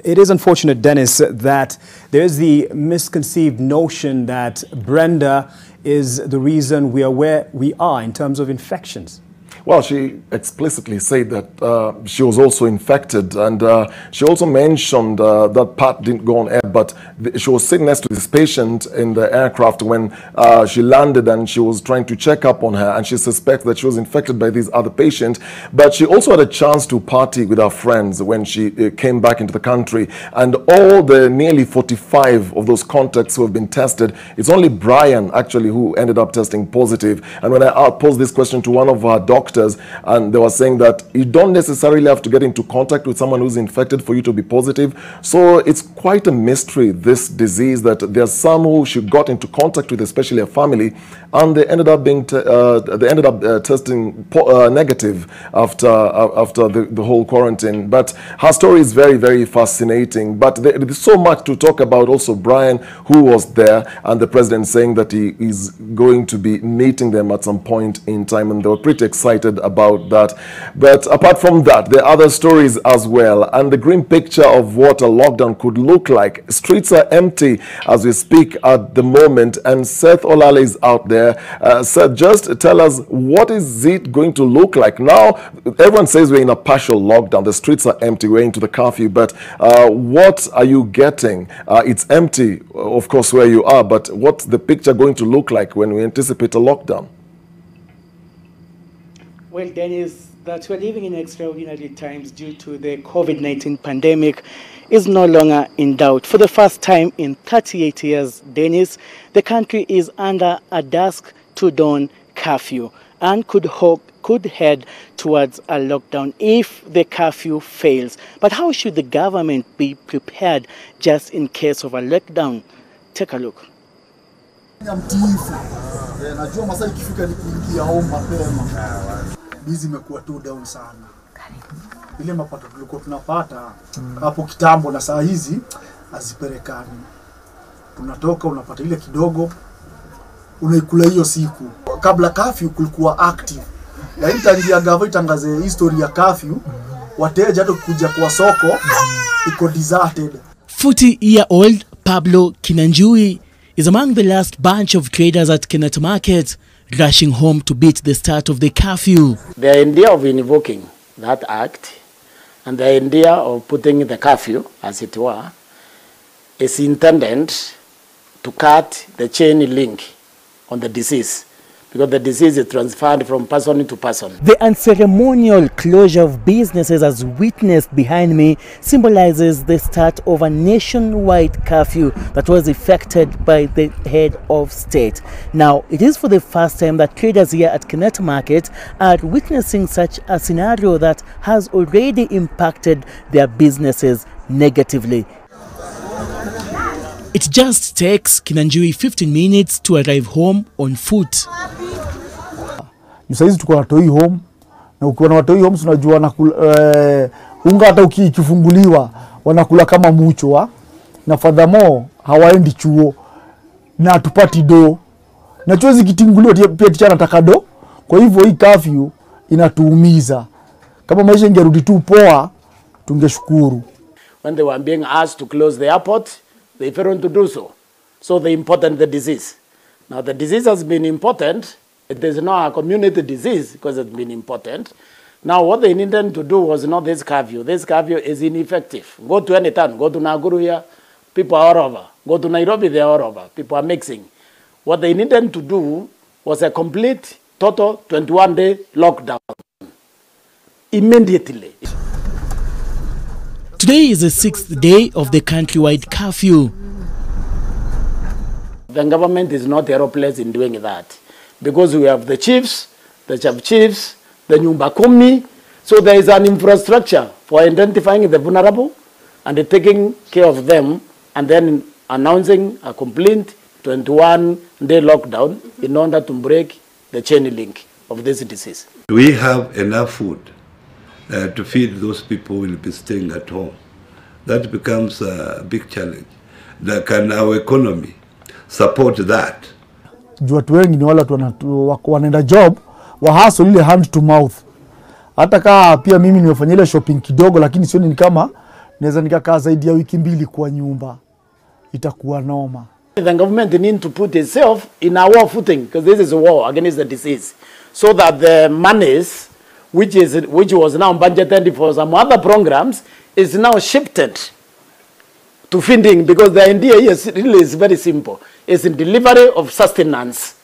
It is unfortunate, Dennis, that there is the misconceived notion that Brenda is the reason we are where we are in terms of infections. Well, she explicitly said that she was also infected, and she also mentioned that part didn't go on air, but she was sitting next to this patient in the aircraft when she landed, and she was trying to check up on her, and she suspects that she was infected by this other patient. But she also had a chance to party with her friends when she came back into the country, and all the nearly 45 of those contacts who have been tested, it's only Brian actually who ended up testing positive. And when I posed this question to one of our doctors, and they were saying that you don't necessarily have to get into contact with someone who's infected for you to be positive. So it's quite a mystery, this disease, that there's some who she got into contact with, especially a family, and they ended up being testing negative after the whole quarantine. But her story is very, very fascinating. But there is so much to talk about. Also, Brian, who was there, and the president saying that he is going to be meeting them at some point in time, and they were pretty excited about that. But apart from that, there are other stories as well, and the grim picture of what a lockdown could look like. Streets are empty as we speak at the moment, and Seth Olale is out there. Seth, just tell us, what is it going to look like now? Everyone says we're in a partial lockdown, the streets are empty, we're into the curfew, but what are you getting? It's empty, of course, where you are, but what's the picture going to look like when we anticipate a lockdown? Well, Dennis, that we're living in extraordinary times due to the COVID-19 pandemic is no longer in doubt. For the first time in 38 years, Dennis, the country is under a dusk to dawn curfew and could head towards a lockdown if the curfew fails. But how should the government be prepared just in case of a lockdown? Take a look. Bizi imekuwa tu down sana. Ile mapato tulikuwa tunapata hapo kitambo na saa hizi haziperekani. Tunatoka unapata ile kidogo unaikula hiyo siku. Kabla curfew kulikuwa active. Na tangia gava itangaze history ya curfew, wateja hata kuja kwa soko iko deserted. 40-year-old Pablo Kinanjui is among the last bunch of traders at Kenyatta Market, rushing home to beat the start of the curfew. The idea of invoking that act and the idea of putting the curfew, as it were, is intended to cut the chain link on the disease, because the disease is transferred from person to person. The unceremonial closure of businesses, as witnessed behind me, symbolizes the start of a nationwide curfew that was effected by the head of state. Now, it is for the first time that traders here at Kenyatta Market are witnessing such a scenario that has already impacted their businesses negatively. It just takes Kinanjui 15 minutes to arrive home on foot. Saizi tuko na toi home, na ukiwa na watoi home unajua unga hata ukifunguliwa wanakula kama mucho, na furthermore hawaendi chuo na tupati do, na chuo zikitinguliwa pia ticha anataka do. Kwa hivyo hii curfew inatuumiza. Kama maisha ingerudi tu poa tungeshukuru. When they were being asked to close the airport, they failed to do so. So they imported the disease. Now the disease has been important. It is not a community disease because it's been important. Now what they needed to do was not this curfew. This curfew is ineffective. Go to any town, go to Nakuru here, people are all over. Go to Nairobi, they are all over. People are mixing. What they needed to do was a complete, total 21-day lockdown. Immediately. Today is the 6th day of the countrywide curfew. The government is not helpless in doing that, because we have the chiefs, the chiefs, the nyumba kumi. So there is an infrastructure for identifying the vulnerable and taking care of them, and then announcing a complete 21-day lockdown in order to break the chain link of this disease. We have enough food to feed those people who will be staying at home. That becomes a big challenge. Can our economy support that? Watu wengi ni wale wanaenda job wa hustle ile hand to mouth. Hata kaa pia mimi nimefanya ile shopping kidogo, lakini sioni ni kama naweza nikakaa zaidi ya wiki 2 kwa nyumba, itakuwa noma. The government need to put itself in a war footing, because this is a war against the disease, so that the monies which was now budgeted for some other programs is now shifted to funding, because the idea here really is very simple. It's in delivery of sustenance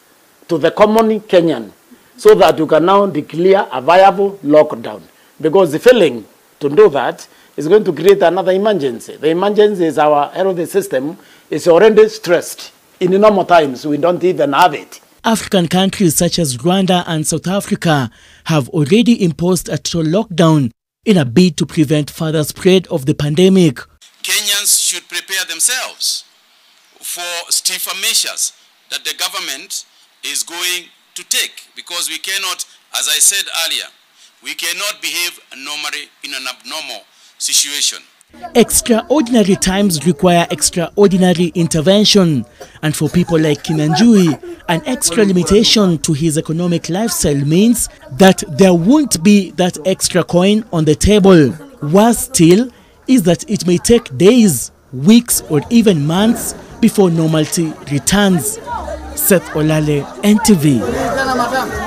to the common Kenyan, so that you can now declare a viable lockdown. Because the failing to do that is going to create another emergency. The emergency is our health system is already stressed. In normal times, we don't even have it. African countries such as Rwanda and South Africa have already imposed a total lockdown in a bid to prevent further spread of the pandemic. Kenyans should prepare themselves for stiffer measures that the government is going to take, because we cannot, as I said earlier, we cannot behave normally in an abnormal situation. Extraordinary times require extraordinary intervention, and for people like Kinanjui, an extra limitation to his economic lifestyle means that there won't be that extra coin on the table. Worse still is that it may take days, weeks, or even months before normality returns. Seth Olale, NTV.